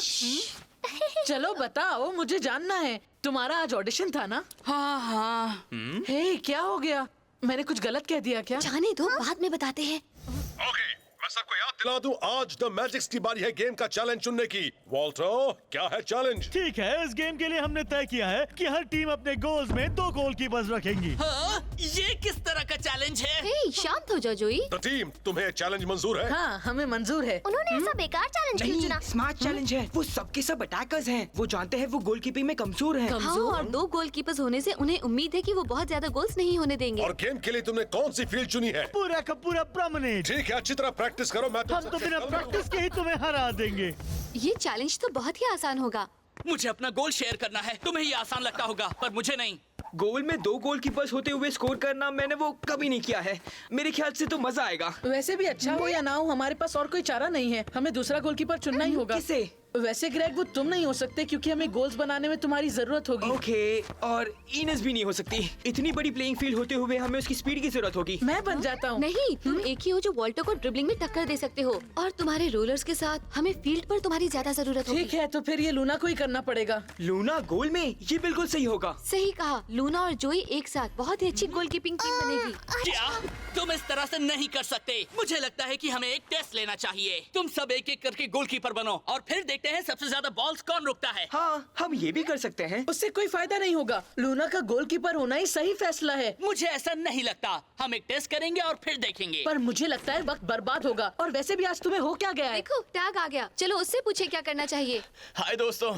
चलो बताओ, मुझे जानना है। तुम्हारा आज ऑडिशन था ना? हाँ हाँ। हे, क्या हो गया? मैंने कुछ गलत कह दिया क्या? जाने दो, बाद में बताते हैं। ओके, मैं सबको याद दिला दूं, आज द मैजिक्स की बारी है गेम का चैलेंज चुनने की। वॉल्टर, क्या है चैलेंज? ठीक है, इस गेम के लिए हमने तय किया है कि हर टीम अपने गोल्स में 2 गोलकीपर्स रखेंगी। हाँ, ये किस तरह का चैलेंज है? हे, शांत हो जाओ जोई। द टीम, तुम्हें चैलेंज मंजूर है? हाँ, हमें मंजूर है। उन्होंने ऐसा बेकार चैलेंज क्यों चुना? स्मार्ट चैलेंज है। वो सबके सब अटैकर्स हैं। वो जानते हैं वो गोलकीपिंग में कमजोर हैं। हाँ, और 2 गोलकीपर्स होने से उन्हें उम्मीद है कि वो बहुत ज्यादा गोल्स नहीं होने देंगे। और गेम के लिए तुमने कौन सी फील्ड चुनी है? पूरा का पूरा परमानेंट। ठीक है, अच्छी तरह प्रैक्टिस करो। मैं हम तो बिना प्रैक्टिस के ही तुम्हें हरा देंगे। ये चैलेंज तो बहुत ही आसान होगा। मुझे अपना गोल शेयर करना है। तुम्हें ये आसान लगता होगा, पर मुझे नहीं। गोल में 2 गोलकीपर्स होते हुए स्कोर करना मैंने वो कभी नहीं किया है। मेरे ख्याल से तो मजा आएगा। वैसे भी अच्छा हो या ना हो, हमारे पास और कोई चारा नहीं है। हमें दूसरा गोलकीपर चुनना ही होगा। किसे? वैसे ग्रेग वो तुम नहीं हो सकते क्योंकि हमें गोल्स बनाने में तुम्हारी जरूरत होगी। ओके, और इनेस भी नहीं हो सकती। इतनी बड़ी प्लेइंग फील्ड होते हुए हमें उसकी स्पीड की जरूरत होगी। मैं बन जाता हूँ। नहीं, तुम एक ही हो जो वॉल्टर को ड्रिबलिंग में टक्कर दे सकते हो, और तुम्हारे रोलर्स के साथ हमें फील्ड पर तुम्हारी ज्यादा जरूरत होगी। ठीक है, तो फिर ये लूना को ही करना पड़ेगा। लूना गोल में, ये बिल्कुल सही होगा। सही कहा, लूना और जोई एक साथ बहुत ही अच्छी गोलकीपिंग टीम बनेगी। क्या तुम इस तरह से नहीं कर सकते? मुझे लगता है कि हमें एक टेस्ट लेना चाहिए। तुम सब एक एक करके गोलकीपर बनो और फिर देखते हैं सबसे ज्यादा बॉल्स कौन रोकता है। हाँ, हम ये भी कर सकते हैं। उससे कोई फायदा नहीं होगा। लूना का गोलकीपर होना ही सही फैसला है। मुझे ऐसा नहीं लगता। हम एक टेस्ट करेंगे और फिर देखेंगे। पर मुझे लगता है वक्त बर्बाद होगा, और वैसे भी आज तुम्हें हो क्या गया है? देखो, टैग आ गया। चलो उससे पूछे क्या करना चाहिए। हाय दोस्तों।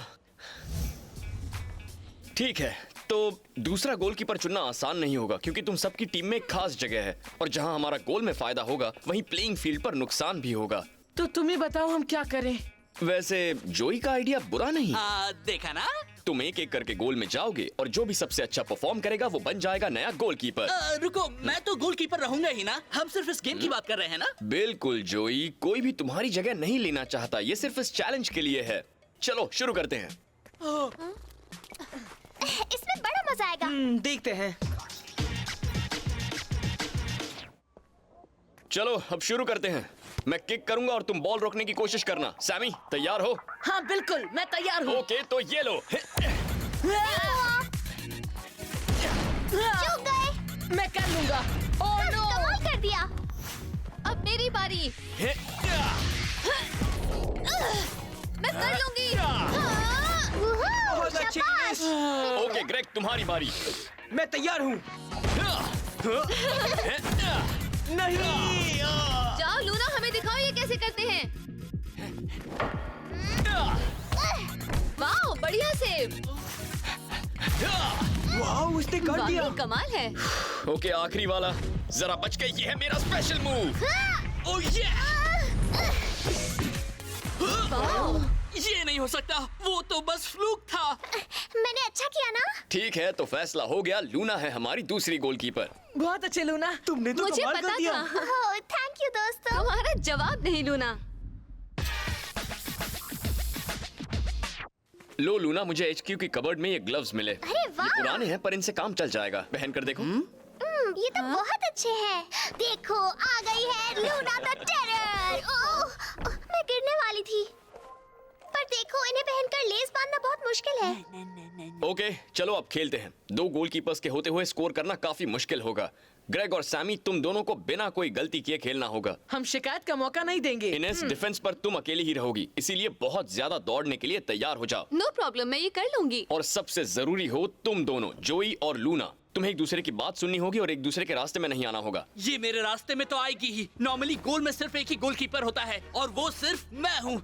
ठीक है, तो दूसरा गोलकीपर चुनना आसान नहीं होगा क्योंकि तुम सबकी टीम में एक खास जगह है, और जहां हमारा गोल में फायदा होगा वहीं प्लेइंग फील्ड पर नुकसान भी होगा। तो तुम ही बताओ हम क्या करें। वैसे जोई का आइडिया बुरा नहीं। देखा ना? तुम एक एक करके गोल में जाओगे और जो भी सबसे अच्छा परफॉर्म करेगा वो बन जाएगा नया गोलकीपर। रुको, मैं तो गोलकीपर रहूंगा ही ना। हम सिर्फ इस गेम की बात कर रहे हैं ना? बिल्कुल जोई, कोई भी तुम्हारी जगह नहीं लेना चाहता। ये सिर्फ इस चैलेंज के लिए है। चलो शुरू करते हैं। इसमें बड़ा मजा आएगा। देखते हैं। चलो अब शुरू करते हैं। मैं किक करूंगा और तुम बॉल रोकने की कोशिश करना। सैमी, तैयार हो? हाँ बिल्कुल, मैं तैयार हूँ। ओके, तो ये लो। चूक गए। मैं कर लूंगा। Oh no! कमाल कर दिया। अब मेरी बारी। मैं कर लूंगी। बहुत अच्छी इनेस। ओके ग्रेग, तुम्हारी बारी। मैं तैयार हूँ। नहीं। जाओ लूना, हमें दिखाओ ये कैसे करते हैं। वाह, बढ़िया सेव। वाह, उसने कर दिया। वाकई कमाल है। ओके, आखिरी वाला। जरा बच के, ये है मेरा स्पेशल मूव। ओह ये! वाह, ये नहीं हो सकता। वो तो बस फ्लूक था। मैंने अच्छा किया ना? ठीक है, तो फैसला हो गया। लूना है हमारी दूसरी गोलकीपर। बहुत अच्छे लूना। तुमने तो मुझे कमाल पता कर दिया। था। ओह, थैंक यू दोस्तों। तुम्हारा जवाब नहीं लूना। लो लूना, मुझे HQ की कबर्ड में ये ग्लव्स मिले। अरे वाह! ये पुराने हैं पर इनसे काम चल जाएगा। पहन कर देखो। ये तो बहुत अच्छे हैं। देखो, आ गई है लूना द टेरर। ओह, मैं गिरने वाली थी। पर देखो, इन्हें पहनकर लेस बांधना बहुत मुश्किल है। ओके, चलो अब खेलते हैं। दो गोलकीपर्स के होते हुए स्कोर करना काफी मुश्किल होगा। ग्रेग और सैमी, तुम दोनों को बिना कोई गलती किए खेलना होगा। हम शिकायत का मौका नहीं देंगे। इनेस, डिफेंस पर तुम अकेली ही रहोगी, इसीलिए बहुत ज्यादा दौड़ने के लिए तैयार हो जाओ। नो प्रॉब्लम, मैं ये कर लूंगी। और सबसे जरूरी हो तुम दोनों, जोई और लूना। तुम्हें एक दूसरे की बात सुननी होगी और एक दूसरे के रास्ते में नहीं आना होगा। ये मेरे रास्ते में तो आएगी ही। नॉर्मली गोल में सिर्फ एक ही गोलकीपर होता है और वो सिर्फ मैं हूँ।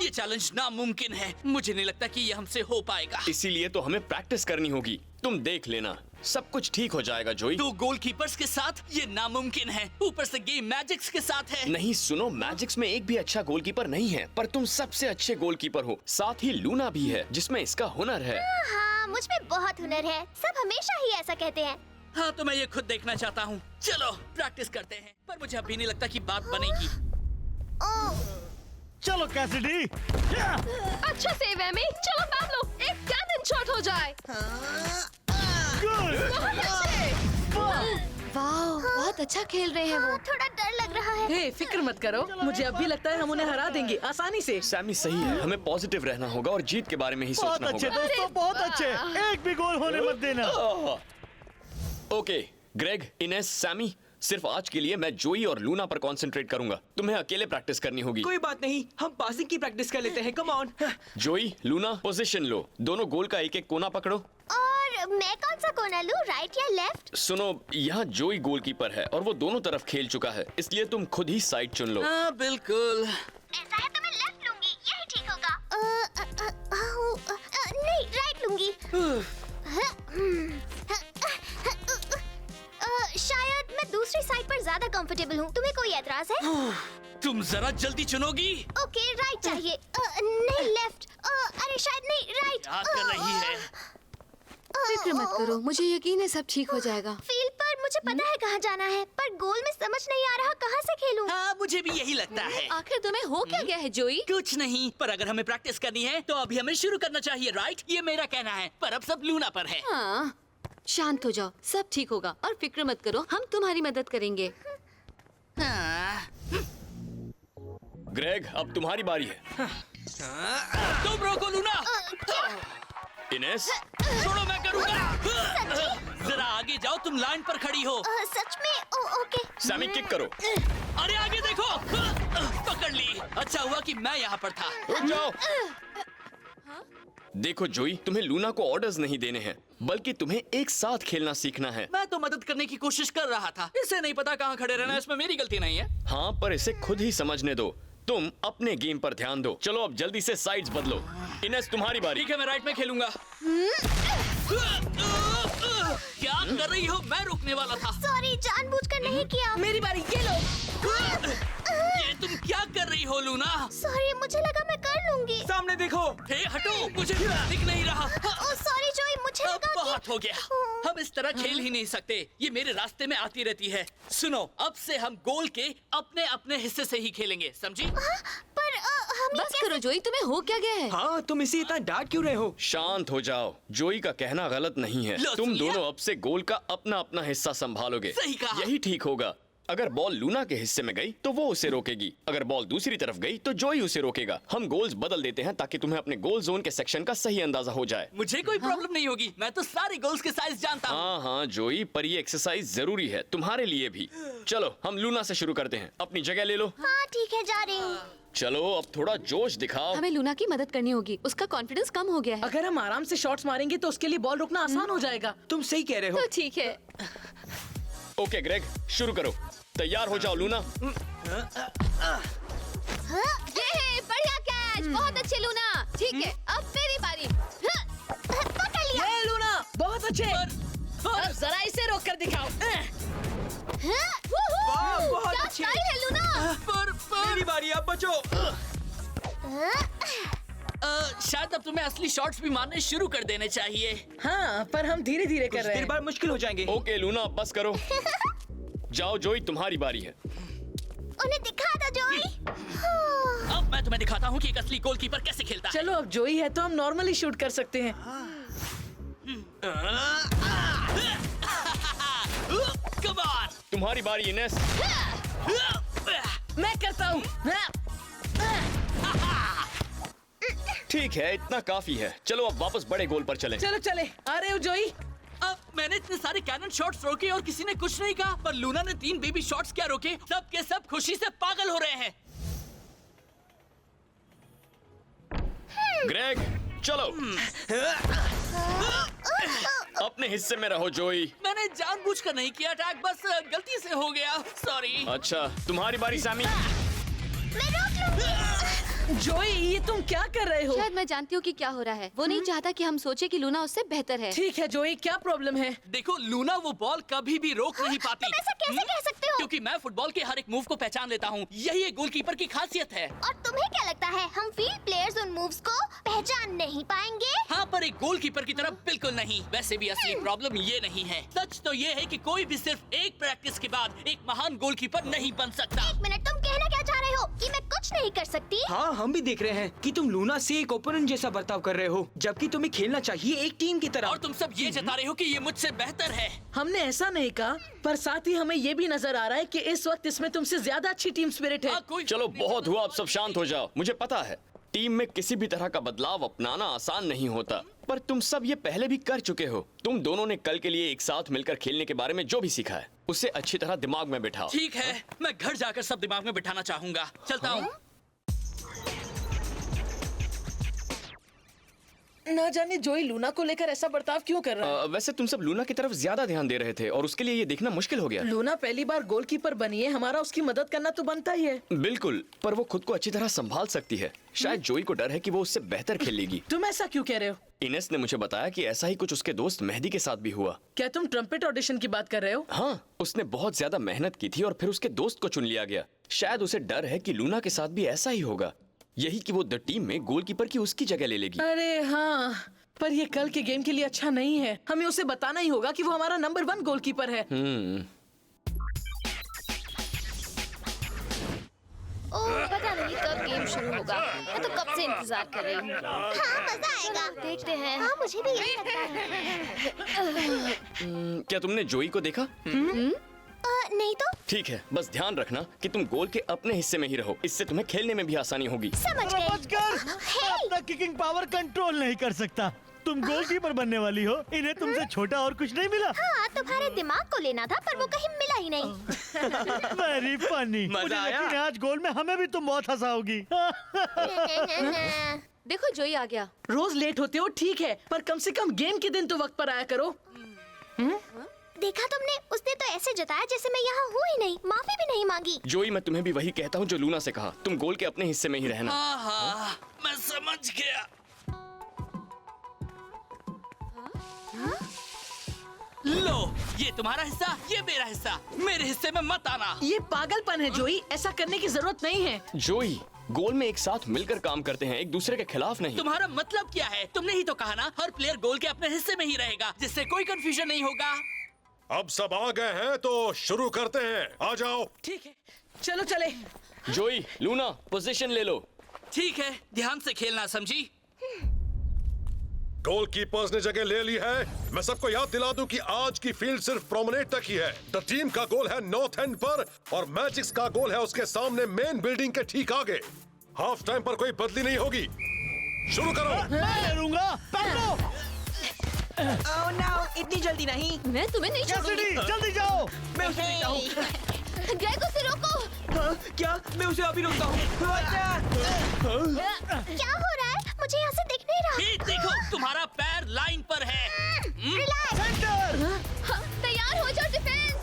ये चैलेंज नामुमकिन है। मुझे नहीं लगता कि ये हमसे हो पाएगा। इसीलिए तो हमें प्रैक्टिस करनी होगी। तुम देख लेना, सब कुछ ठीक हो जाएगा जोई। दो गोलकीपर्स के साथ ये नामुमकिन है, ऊपर से गेम मैजिक्स के साथ है। नहीं सुनो, मैजिक्स में एक भी अच्छा गोलकीपर नहीं है, पर तुम सबसे अच्छे गोलकीपर हो। साथ ही लूना भी है जिसमें इसका हुनर है। हाँ, मुझ में बहुत हुनर है। सब हमेशा ही ऐसा कहते हैं। हाँ, तो मैं ये खुद देखना चाहता हूँ। चलो प्रैक्टिस करते हैं। पर मुझे अभी नहीं लगता कि बात बनेगी। चलो कैसिडी। अच्छा सेव है मैं। चलो पैब्लो, एक कैनन शॉट हो जाए। वाह, बहुत अच्छा खेल रहे हैं वो। थोड़ा डर लग रहा है। हे, फिक्र मत करो, मुझे अब भी लगता है हम उन्हें हरा देंगे आसानी से। सैमी सही है, हमें पॉजिटिव रहना होगा और जीत के बारे में ही बहुत सोचना अच्छे होगा। दोस्तों, बहुत अच्छे। एक भी गोल होने मत देना। ओके ग्रेग, इनेस, सैमी, सिर्फ आज के लिए मैं जोई और लूना पर कंसंट्रेट करूंगा। तुम्हें अकेले प्रैक्टिस करनी होगी। कोई बात नहीं, हम पासिंग की प्रैक्टिस कर लेते हैं। Come on. जोई, लूना, पोजीशन लो। दोनों गोल का एक एक कोना पकड़ो। और मैं कौन सा कोना लूं, राइट या लेफ्ट? सुनो, यहाँ जोई गोलकीपर है और वो दोनों तरफ खेल चुका है, इसलिए तुम खुद ही साइड चुन लो। हाँ बिल्कुल। ऐसा है तो मैं लेफ्ट लूंगी, यही ठीक होगा। नहीं, राइट लूंगी। शायद मैं दूसरी साइड पर ज्यादा कंफर्टेबल हूँ। तुम्हें कोई एतराज है? तुम जरा जल्दी चुनोगी। ओके, राइट चाहिए। नहीं, लेफ्ट। अरे शायद नहीं, राइट। क्या कर रही है? फिक्र मत करो, मुझे यकीन है सब ठीक हो जाएगा। फील्ड पर मुझे पता है कहाँ जाना है, पर गोल में समझ नहीं आ रहा कहाँ से खेलूं। हाँ, मुझे भी यही लगता है। आखिर तुम्हें हो क्या गया है जोई? कुछ नहीं, पर अगर हमें प्रैक्टिस करनी है तो अभी हमें शुरू करना चाहिए, राइट? ये मेरा कहना है, पर अब सब लूना पर है। हाँ, शांत हो जाओ, सब ठीक होगा और फिक्र मत करो, हम तुम्हारी मदद करेंगे। हाँ। ग्रेग, अब तुम्हारी बारी है। तुम रोको लूना। इनेस, छोड़ो, मैं करूँगा। जरा आगे जाओ, तुम लाइन पर खड़ी हो। सच में? ओके। सैमी किक करो। अरे आगे देखो। पकड़ ली। अच्छा हुआ कि मैं यहाँ पर था। रुक जाओ। देखो जोई, तुम्हें लूना को ऑर्डर्स नहीं देने हैं, बल्कि तुम्हें एक साथ खेलना सीखना है। मैं तो मदद करने की कोशिश कर रहा था, इसे नहीं पता कहाँ खड़े रहना, इसमें मेरी गलती नहीं है। हाँ, पर इसे खुद ही समझने दो। तुम अपने गेम पर ध्यान दो। चलो अब जल्दी से साइड्स बदलो। इनेस, तुम्हारी बारी। ठीक है, मैं राइट में खेलूंगा। क्या कर रही हो? मैं रुकने वाला था। सॉरी, जानबूझकर नहीं किया। मेरी बारी, ये लो। ये तुम क्या कर रही हो लूना? सॉरी, मुझे लगा मैं कर लूंगी। सामने देखो। हे हटो, मुझे दिख नहीं रहा। सॉरी जोई, मुझे लगा कि... बहुत हो गया, हम इस तरह खेल ही नहीं सकते। ये मेरे रास्ते में आती रहती है। सुनो, अब से हम गोल के अपने अपने हिस्से से ही खेलेंगे, समझी? पर हम बस करो जोई, तुम्हें हो क्या गया है? हाँ, तुम इसे इतना डांट क्यों रहे हो? शांत हो जाओ। जोई का कहना गलत नहीं है। लो, तुम सुन लिया? दोनों अब से गोल का अपना अपना हिस्सा संभालोगे। सही कहा। यही ठीक होगा। अगर बॉल लूना के हिस्से में गई तो वो उसे रोकेगी, अगर बॉल दूसरी तरफ गई तो जोई उसे रोकेगा। हम गोल्स बदल देते हैं ताकि तुम्हें अपने गोल जोन के सेक्शन का सही अंदाजा हो जाए। मुझे कोई प्रॉब्लम नहीं होगी, मैं तो सारे गोल्स के साइज जानता हूँ। हाँ हाँ जोई, पर ये एक्सरसाइज जरूरी है तुम्हारे लिए भी। चलो हम लूना से शुरू करते हैं। अपनी जगह ले लो। हाँ ठीक है, जा रही हूँ। चलो अब थोड़ा जोश दिखाओ। हमें लूना की मदद करनी होगी, उसका कॉन्फिडेंस कम हो गया है। अगर हम आराम से शॉट्स मारेंगे तो उसके लिए बॉल रोकना आसान हो जाएगा। तुम सही कह रहे हो। तो ठीक है। ओके ग्रेग, शुरू करो। तैयार हो जाओ लूना। ये है, बढ़िया कैच, बहुत अच्छे लूना। ठीक है, अब मेरी बारी। पकड़ लिया। ये लूना, बहुत अच्छे। अब जरा इसे रोक कर दिखाओ। बहुत क्या अच्छे। स्टाइल है लूना। मेरी बारी, अब बचो। शायद अब तुम्हें असली शॉट्स भी मारने शुरू कर देने चाहिए। हाँ, पर हम धीरे धीरे कर कुछ रहे देर हैं। बाद मुश्किल हो जाएंगे। ओके लूना, बस करो। जाओ जोई, तुम्हारी बारी है। उन्हें दिखा दो जोई। अब मैं तुम्हें दिखाता हूँ कि एक असली गोलकीपर कैसे खेलता है। चलो, अब जोई है तो हम नॉर्मली शूट कर सकते हैं। Come on! तुम्हारी बारी इनेस। मैं करता हूँ। ठीक है, इतना काफी है। चलो अब वापस बड़े गोल पर चलें। चलो चले, आ रहे हो जोई? अब मैंने इतने सारे कैनन शॉट्स रोके और किसी ने कुछ नहीं कहा, पर लूना ने 3 बेबी शॉट्स क्या रोके? सब के सब खुशी से पागल हो रहे हैं। ग्रेग, चलो। अपने हिस्से में रहो जोई। मैंने जानबूझकर नहीं किया अटैक, बस गलती से हो गया, सॉरी। अच्छा, तुम्हारी बारी सैमी। मैं रोक लूंगी। जोई, ये तुम क्या कर रहे हो? शायद मैं जानती हूँ कि क्या हो रहा है। वो नहीं चाहता कि हम सोचे कि लूना उससे बेहतर है। ठीक है जोई, क्या प्रॉब्लम है? देखो, लूना वो बॉल कभी भी रोक नहीं पाती। तुम ऐसा कैसे कह सकते हो? क्योंकि मैं फुटबॉल के हर एक मूव को पहचान लेता हूँ। यही एक गोलकीपर की खासियत है। और तुम्हें क्या लगता है हम फील्ड प्लेयर्स उन मूव्स को पहचान नहीं पाएंगे? हाँ, पर एक गोलकीपर की तरह बिल्कुल नहीं। वैसे भी असली प्रॉब्लम ये नहीं है। सच तो ये है कि कोई भी सिर्फ एक प्रैक्टिस के बाद एक महान गोलकीपर नहीं बन सकता। एक मिनट, तुम कहना क्या चाह रहे हो कि मैं कुछ नहीं कर सकती? हाँ, हम भी देख रहे हैं कि तुम लूना से एक ओपोनेंट जैसा बर्ताव कर रहे हो, जबकि तुम्हें खेलना चाहिए एक टीम की तरह। और तुम सब ये जता रहे हो कि ये मुझसे बेहतर है। हमने ऐसा नहीं कहा, पर साथ ही हमें ये भी नजर आ रहा है कि इस वक्त इसमें तुमसे ज्यादा अच्छी टीम स्पिरिट है। हाँ, कोई चलो बहुत हुआ, अब सब शांत हो जाओ। मुझे पता है टीम में किसी भी तरह का बदलाव अपनाना आसान नहीं होता, पर तुम सब ये पहले भी कर चुके हो। तुम दोनों ने कल के लिए एक साथ मिलकर खेलने के बारे में जो भी सीखा है उसे अच्छी तरह दिमाग में बिठाओ। ठीक है, मैं घर जाकर सब दिमाग में बिठाना चाहूंगा। चलता हूँ। ना जाने जोई लूना को लेकर ऐसा बर्ताव क्यों कर रहा है। वैसे तुम सब लूना की तरफ ज्यादा ध्यान दे रहे थे और उसके लिए ये देखना मुश्किल हो गया। लूना पहली बार गोलकीपर बनी है, हमारा उसकी मदद करना तो बनता ही है। बिल्कुल, पर वो खुद को अच्छी तरह संभाल सकती है। शायद जोई को डर है कि वो उससे बेहतर खेलेगी। तुम ऐसा क्यों कह रहे हो? इनेस ने मुझे बताया कि ऐसा ही कुछ उसके दोस्त मेहदी के साथ भी हुआ। क्या तुम ट्रम्पेट ऑडिशन की बात कर रहे हो? हाँ, उसने बहुत ज्यादा मेहनत की थी और फिर उसके दोस्त को चुन लिया गया। शायद उसे डर है कि लूना के साथ भी ऐसा ही होगा, यही कि वो द टीम में गोलकीपर की उसकी जगह ले लेगी। अरे हाँ, पर ये कल के गेम के लिए अच्छा नहीं है। हमें उसे बताना ही होगा कि वो हमारा नंबर 1 गोलकीपर है। ओह, पता नहीं कब गेम शुरू होगा। मैं तो कब से इंतजार कर रही हूँ। हाँ, मजा आएगा। देखते हैं। हाँ, मुझे भी यही लगता है। क्या तुमने जोई को देखा? नहीं तो। ठीक है, बस ध्यान रखना कि तुम गोल के अपने हिस्से में ही रहो। इससे तुम्हें खेलने में भी आसानी होगी। समझ गए। अपना किकिंग पावर कंट्रोल नहीं कर सकता। तुम गोलकीपर बनने वाली हो, इन्हें तुमसे छोटा और कुछ नहीं मिला। हाँ, तुम्हारे दिमाग को लेना था, पर वो कहीं मिला ही नहीं। Very funny. मजा आया। आज गोल में हमें भी तुम बहुत हंसाओगी। देखो जोई आ गया। रोज लेट होते हो ठीक है, पर कम से कम गेम के दिन तो वक्त पर आया करो। देखा तुमने? उसने तो ऐसे जताया जैसे मैं यहाँ हूँ ही नहीं, माफी भी नहीं मांगी। जोई, मैं तुम्हें भी वही कहता हूँ जो लूना से कहा। तुम गोल के अपने हिस्से में ही रहना। हाँ, मैं समझ गया। लो, ये तुम्हारा हिस्सा, ये मेरा हिस्सा। मेरे हिस्से में मत आना। ये पागलपन है जोई, ऐसा करने की जरूरत नहीं है। जोई, गोल में एक साथ मिलकर काम करते हैं, एक दूसरे के खिलाफ नहीं। तुम्हारा मतलब क्या है? तुमने ही तो कहा ना, हर प्लेयर गोल के अपने हिस्से में ही रहेगा, जिससे कोई कंफ्यूजन नहीं होगा। अब सब आ गए हैं तो शुरू करते हैं। आ जाओ। ठीक है, चलो चले। जोई, लूना, पोजीशन ले लो। ठीक है, ध्यान से खेलना, समझी? गोलकीपर्स ने जगह ले ली है। मैं सबको याद दिला दूं कि आज की फील्ड सिर्फ प्रोमेनेड तक ही है। द टीम का गोल है नॉर्थ एंड पर और मैजिक्स का गोल है उसके सामने मेन बिल्डिंग के ठीक आगे। हाफ टाइम पर कोई बदली नहीं होगी। शुरू करो। मैं लूंगा। पकड़ो। ओह नो, इतनी जल्दी नहीं। मैं तुम्हें नहीं छोड़ूंगी। कैसिडी, जल्दी जाओ। मैं उसे देखता हूँ। ग्रेग, उसे रोको। क्या? मैं उसे अभी रोकता हूँ। क्या हो रहा है? मुझे यहाँ से दिख नहीं रहा। ये देखो, तुम्हारा पैर लाइन पर है। तैयार हो जाओ डिफेंस।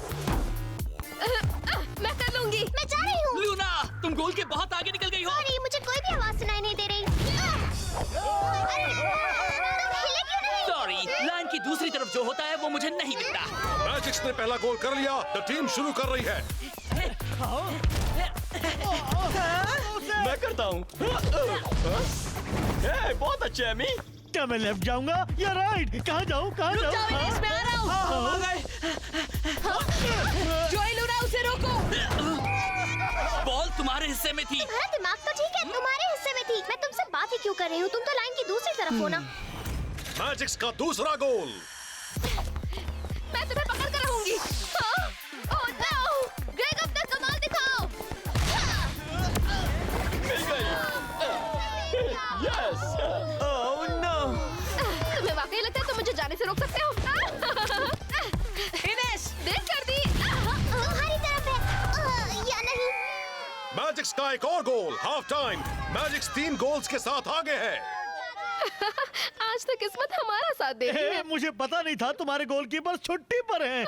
मैं कर लूंगी। मैं जा रही हूँ। लूना, तुम गोल के बहुत आगे निकल गई हो। सॉरी, मुझे कोई भी आवाज सुनाई नहीं दे रही। अरे, तुम हिले क्यों नहीं? सॉरी, लाइन की दूसरी तरफ जो होता है वो मुझे नहीं दिखता। मैजिक्स ने पहला गोल कर लिया। द टीम शुरू कर रही है। मैं करता हूँ। बहुत अच्छा है मी। क्या मैं लेफ्ट जाऊंगा या राइट? कहाँ जाऊँ? कहाँ जाऊँ? इसमें आ रहा हूँ। जोई, लूना, उसे रोको। बॉल तुम्हारे हिस्से में थी। तुम्हारा दिमाग तो ठीक है, तुम्हारे हिस्से में थी। मैं तुमसे बात ही क्यों कर रही हूँ? तुम तो लाइन की दूसरी तरफ हो ना। मैजिक्स का दूसरा गोल। मैं तुम्हें पकड़ कर रहूंगी। Oh no! ग्रेग, अपना कमाल दिखाओ। यस। Oh no. तुम्हें वाकई लगता है तुम मुझे जाने से रोक सकते हो? इनेस, देर कर दी। तुम्हारी तरफ है या नहीं? मैजिक्स का एक और गोल। Half time. मैजिक्स 3 गोल्स के साथ आगे है। आज तो किस्मत हमारा साथ दे रही है। मुझे पता नहीं था तुम्हारे गोलकीपर छुट्टी पर हैं।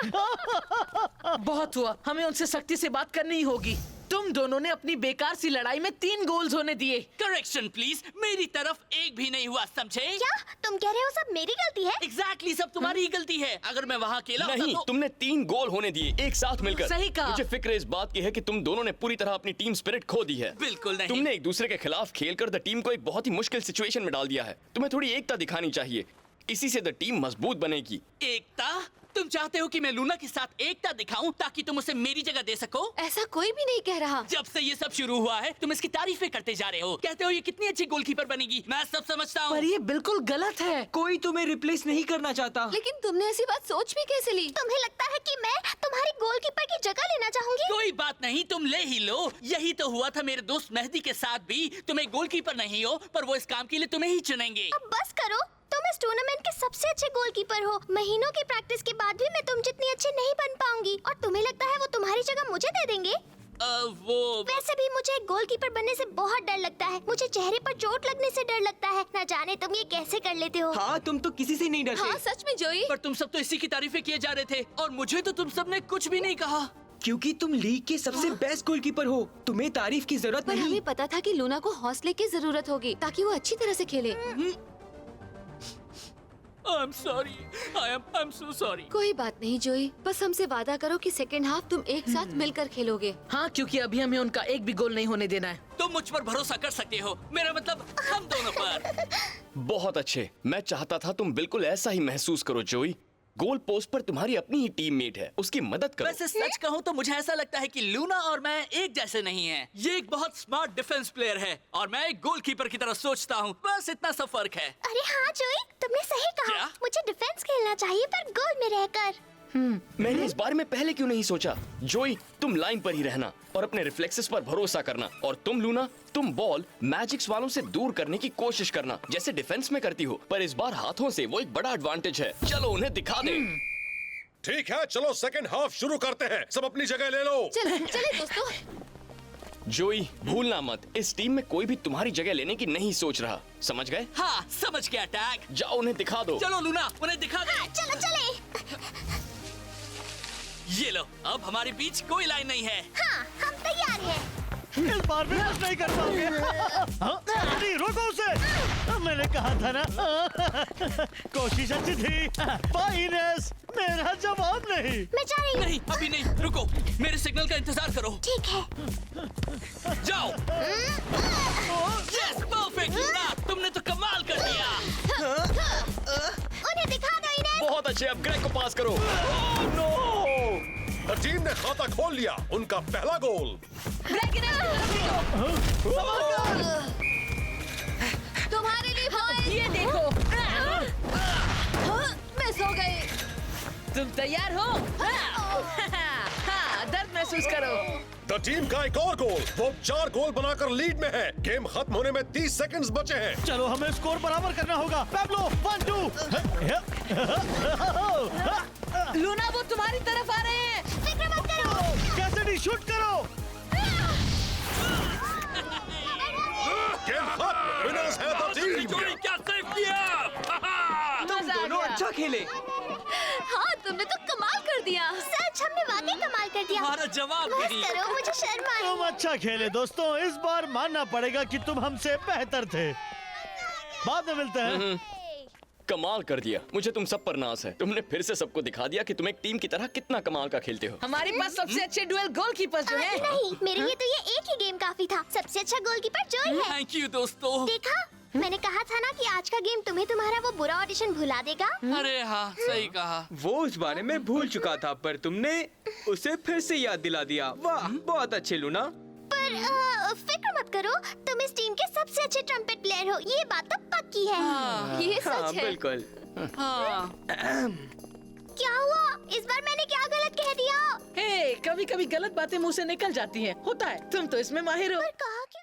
बहुत हुआ, हमें उनसे सख्ती से बात करनी ही होगी। तुम दोनों ने अपनी बेकार सी लड़ाई में 3 गोल्स होने दिए। करेक्शन प्लीज, मेरी तरफ एक भी नहीं हुआ, समझे? क्या तुम कह रहे हो सब मेरी गलती है? एग्जैक्टली, सब तुम्हारी ही गलती है। अगर मैं वहाँ अकेला होता नहीं, तो... तुमने 3 गोल होने दिए एक साथ मिलकर। सही कहा। मुझे फिक्र इस बात की है कि तुम दोनों ने पूरी तरह अपनी टीम स्पिरिट खो दी है। बिल्कुल नहीं। तुमने एक दूसरे के खिलाफ खेलकर द टीम को एक बहुत ही मुश्किल सिचुएशन में डाल दिया है। तुम्हें थोड़ी एकता दिखानी चाहिए, इसी से द टीम मजबूत बनेगी। एकता? तुम चाहते हो कि मैं लूना के साथ एकता दिखाऊं ताकि तुम उसे मेरी जगह दे सको? ऐसा कोई भी नहीं कह रहा। जब से ये सब शुरू हुआ है तुम इसकी तारीफें करते जा रहे हो, कहते हो ये कितनी अच्छी गोलकीपर बनेगी। मैं सब समझता हूँ, पर ये बिल्कुल गलत है। कोई तुम्हें रिप्लेस नहीं करना चाहता। लेकिन तुमने ऐसी बात सोच भी कैसे ली? तुम्हें लगता है कि मैं तुम्हारी गोलकीपर की जगह लेना चाहूंगी? कोई बात नहीं, तुम ले ही लो। यही तो हुआ था मेरे दोस्त मेहदी के साथ भी। तुम एक गोलकीपर नहीं हो, पर वो इस काम के लिए तुम्हें ही चुनेंगे। अब बस करो, तुम इस टूर्नामेंट के सबसे अच्छे गोलकीपर हो। महीनों की प्रैक्टिस के बाद भी मैं तुम जितनी अच्छी नहीं बन पाऊंगी, और तुम्हें लगता है वो तुम्हारी जगह मुझे दे देंगे? वो वैसे भी मुझे एक गोलकीपर बनने से बहुत डर लगता है। मुझे चेहरे पर चोट लगने से डर लगता है। न जाने तुम ये कैसे कर लेते हो। हाँ, तुम तो किसी से नहीं डरते। हाँ सच में जोई। पर तुम सब तो इसी की तारीफें किए जा रहे थे और मुझे तो तुम सब ने कुछ भी नहीं कहा। क्योंकि तुम लीग के सबसे बेस्ट गोलकीपर हो, तुम्हें तारीफ की जरूरत पर नहीं। हमें पता था कि लूना को हौसले की जरूरत होगी ताकि वो अच्छी तरह से खेले। I am sorry, I am so sorry. कोई बात नहीं जोई, बस हमसे वादा करो कि सेकंड हाफ तुम एक साथ मिलकर खेलोगे। हाँ, क्योंकि अभी हमें उनका एक भी गोल नहीं होने देना है। तुम मुझ पर भरोसा कर सकते हो, मेरा मतलब हम दोनों पर। बहुत अच्छे। मैं चाहता था तुम बिल्कुल ऐसा ही महसूस करो जोई। गोल पोस्ट पर तुम्हारी अपनी ही टीममेट है, उसकी मदद करो। वैसे सच कहूँ तो मुझे ऐसा लगता है कि लूना और मैं एक जैसे नहीं हैं। ये एक बहुत स्मार्ट डिफेंस प्लेयर है और मैं एक गोलकीपर की तरह सोचता हूँ। बस इतना सा फर्क है। अरे हाँ जोई, तुमने सही कहा। क्या? मुझे डिफेंस खेलना चाहिए पर गोल में रहकर। मैंने इस बारे में पहले क्यों नहीं सोचा? जोई, तुम लाइन पर ही रहना और अपने रिफ्लेक्सेस पर भरोसा करना, और तुम लूना, तुम बॉल मैजिक्स वालों से दूर करने की कोशिश करना जैसे डिफेंस में करती हो, पर इस बार हाथों से वो एक बड़ा एडवांटेज है। चलो उन्हें दिखा दे। ठीक है, चलो सेकंड हाफ शुरू करते हैं। सब अपनी जगह ले लो। चले दोस्तों। जोई, भूलना मत, इस टीम में कोई भी तुम्हारी जगह लेने की नहीं सोच रहा, समझ गए? हाँ, समझ गया टैग। जाओ उन्हें दिखा दो। चलो लूना, उन्हें दिखा दे। चलो चले। ये लो, अब हमारे बीच कोई लाइन नहीं है। हाँ, हम तैयार हैं। इस बार भी कुछ नहीं कर पाओगे। हाँ? नहीं, रोको उसे। मैंने कहा था ना। कोशिश अच्छी थी। फाइनेस, मेरा जवाब नहीं। मैं जा रही हूँ। नहीं, अभी नहीं, रुको, मेरे सिग्नल का इंतजार करो। ठीक है। जाओ। यस, परफेक्ट लूना, तुमने तो कमाल कर दिया। उन्हें दिखा दो इन्हें। बहुत अच्छे, अब ग्रेग को पास करो। द टीम ने खाता खोल लिया, उनका पहला गोल। तुम्हारे लिए बॉल। ये देखो, मिस हो गई। तुम तैयार हो? हाँ, दर्द महसूस करो। द टीम का एक और गोल, वो 4 गोल बनाकर लीड में है। गेम खत्म होने में 30 सेकंड्स बचे हैं। चलो हमें स्कोर बराबर करना होगा। पैब्लो 1-2। लूना, वो तुम्हारी तरफ आ रहे हैं। फिक्र मत करो। कैसिडी शूट करो। गेम खत्म, विनर्स है द टीम। जोड़ी क्या सेव किया। तुम दोनों अच्छा खेले। हाँ, तुमने तो कमाल कर दिया। सच, हमने वाकई कमाल कर दिया। तुम्हारा जवाब बस नहीं। करो, मुझे शर्म आई। तुम अच्छा खेले दोस्तों, इस बार मानना पड़ेगा कि तुम हमसे बेहतर थे। बाद में मिलते हैं। कमाल कर दिया, मुझे तुम सब पर नाज है। तुमने फिर से सबको दिखा दिया कि तुम एक टीम की तरह कितना कमाल का खेलते हो। हमारे पास सबसे अच्छे डुएल गोलकीपर्स जो हैं। नहीं, मेरे लिए तो ये एक ही गेम काफी था। सबसे अच्छा गोलकीपर जोई है। थैंक यू दोस्तों। देखा, मैंने कहा था ना कि आज का गेम तुम्हें तुम्हारा वो बुरा ऑडिशन भुला देगा। अरे हाँ, सही कहा। वो उस बारे में भूल चुका था, पर तुमने उसे फिर से याद दिला दिया। वाह, बहुत अच्छे लूना। पर फिक्र मत करो, तुम इस टीम के सबसे अच्छे ट्रम्पेट प्लेयर हो, ये बात तो पक्की है। ये हाँ, सच है। बिल्कुल। हाँ। क्या हुआ? इस बार मैंने क्या गलत कह दिया? हे, कभी कभी गलत बातें मुंह से निकल जाती हैं। होता है, तुम तो इसमें माहिर हो। पर कहा